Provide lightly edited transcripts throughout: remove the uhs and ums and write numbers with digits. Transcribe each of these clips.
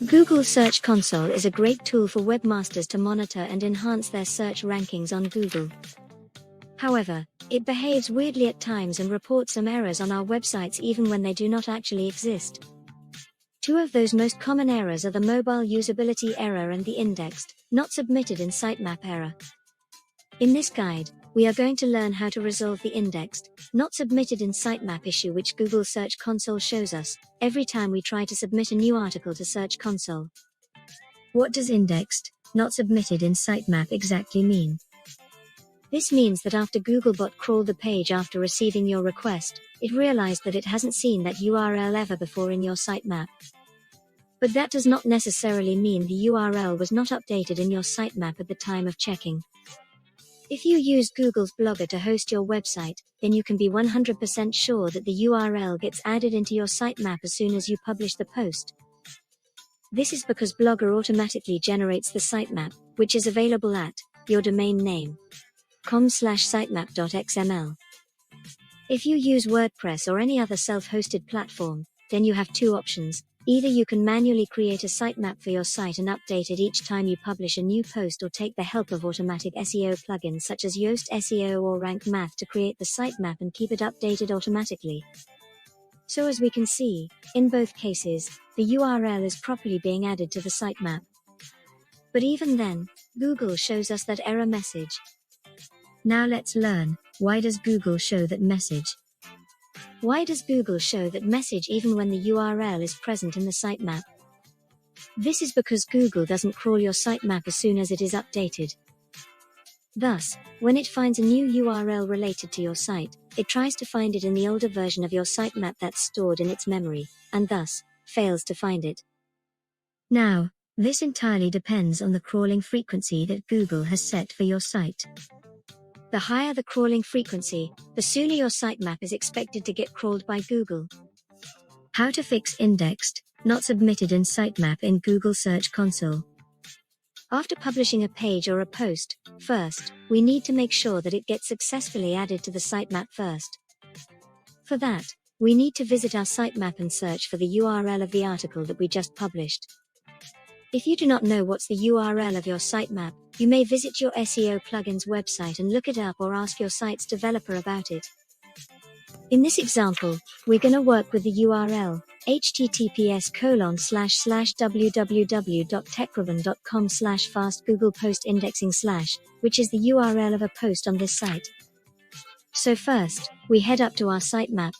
Google Search Console is a great tool for webmasters to monitor and enhance their search rankings on Google. However, it behaves weirdly at times and reports some errors on our websites even when they do not actually exist. Two of those most common errors are the mobile usability error and the indexed, not submitted in sitemap error. In this guide, we are going to learn how to resolve the indexed, not submitted in sitemap issue which Google Search Console shows us every time we try to submit a new article to Search Console. What does indexed, not submitted in sitemap exactly mean? This means that after Googlebot crawled the page after receiving your request, it realized that it hasn't seen that URL ever before in your sitemap. But that does not necessarily mean the URL was not updated in your sitemap at the time of checking. If you use Google's Blogger to host your website, then you can be 100% sure that the URL gets added into your sitemap as soon as you publish the post. This is because Blogger automatically generates the sitemap, which is available at your domain name com/sitemap.xml. If you use WordPress or any other self-hosted platform, then you have two options. Either you can manually create a sitemap for your site and update it each time you publish a new post, or take the help of automatic SEO plugins such as Yoast SEO or Rank Math to create the sitemap and keep it updated automatically. So as we can see, in both cases, the URL is properly being added to the sitemap. But even then, Google shows us that error message. Now let's learn, why does Google show that message? Why does Google show that message even when the URL is present in the sitemap? This is because Google doesn't crawl your sitemap as soon as it is updated. Thus, when it finds a new URL related to your site, it tries to find it in the older version of your sitemap that's stored in its memory, and thus, fails to find it. Now, this entirely depends on the crawling frequency that Google has set for your site. The higher the crawling frequency, the sooner your sitemap is expected to get crawled by Google. How to fix indexed, not submitted in sitemap in Google Search Console. After publishing a page or a post, first, we need to make sure that it gets successfully added to the sitemap first. For that, we need to visit our sitemap and search for the URL of the article that we just published. If you do not know what's the URL of your sitemap, you may visit your SEO plugins website and look it up, or ask your site's developer about it. In this example, we're gonna work with the URL, https://www.techribbon.com/fast-google-post-indexing/, which is the URL of a post on this site. So first, we head up to our sitemap.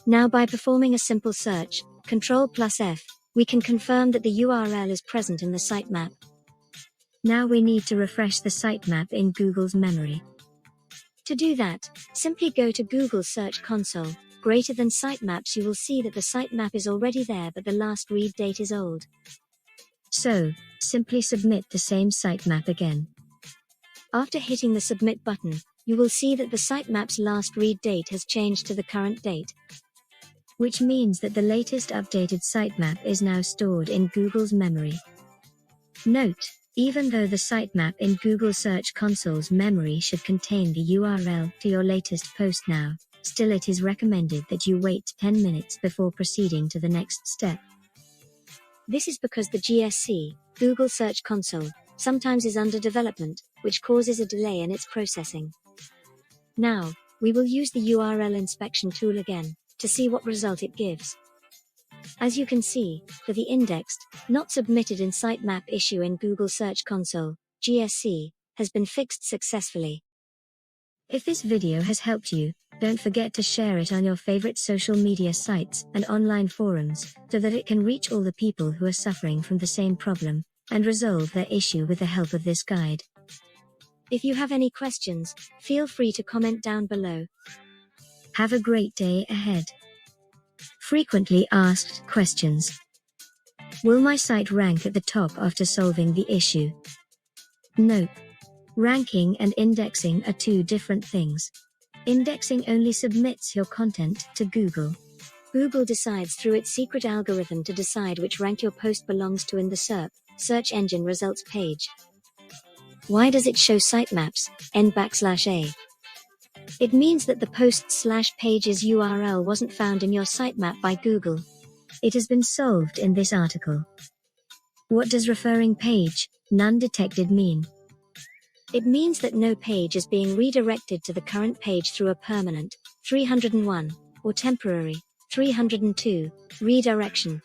Now by performing a simple search, Ctrl+F, we can confirm that the URL is present in the sitemap. Now we need to refresh the sitemap in Google's memory. To do that, simply go to Google Search Console, greater than sitemaps. You will see that the sitemap is already there, but the last read date is old. So, simply submit the same sitemap again. After hitting the submit button, you will see that the sitemap's last read date has changed to the current date, which means that the latest updated sitemap is now stored in Google's memory. Note, even though the sitemap in Google Search Console's memory should contain the URL to your latest post now, still it is recommended that you wait 10 minutes before proceeding to the next step. This is because the GSC, Google Search Console, sometimes is under development, which causes a delay in its processing. Now, we will use the URL inspection tool again, to see what result it gives. As you can see, for the indexed, not submitted in sitemap issue in Google Search Console, GSC, has been fixed successfully. If this video has helped you, don't forget to share it on your favorite social media sites and online forums, so that it can reach all the people who are suffering from the same problem, and resolve their issue with the help of this guide. If you have any questions, feel free to comment down below. Have a great day ahead. Frequently asked questions. Will my site rank at the top after solving the issue? Nope. Ranking and indexing are two different things. Indexing only submits your content to Google. Google decides through its secret algorithm to decide which rank your post belongs to in the SERP, search engine results page. Why does it show sitemaps, n\a? It means that the post/page's URL wasn't found in your sitemap by Google. It has been solved in this article. What does referring page, none detected mean? It means that no page is being redirected to the current page through a permanent, 301, or temporary, 302, redirection.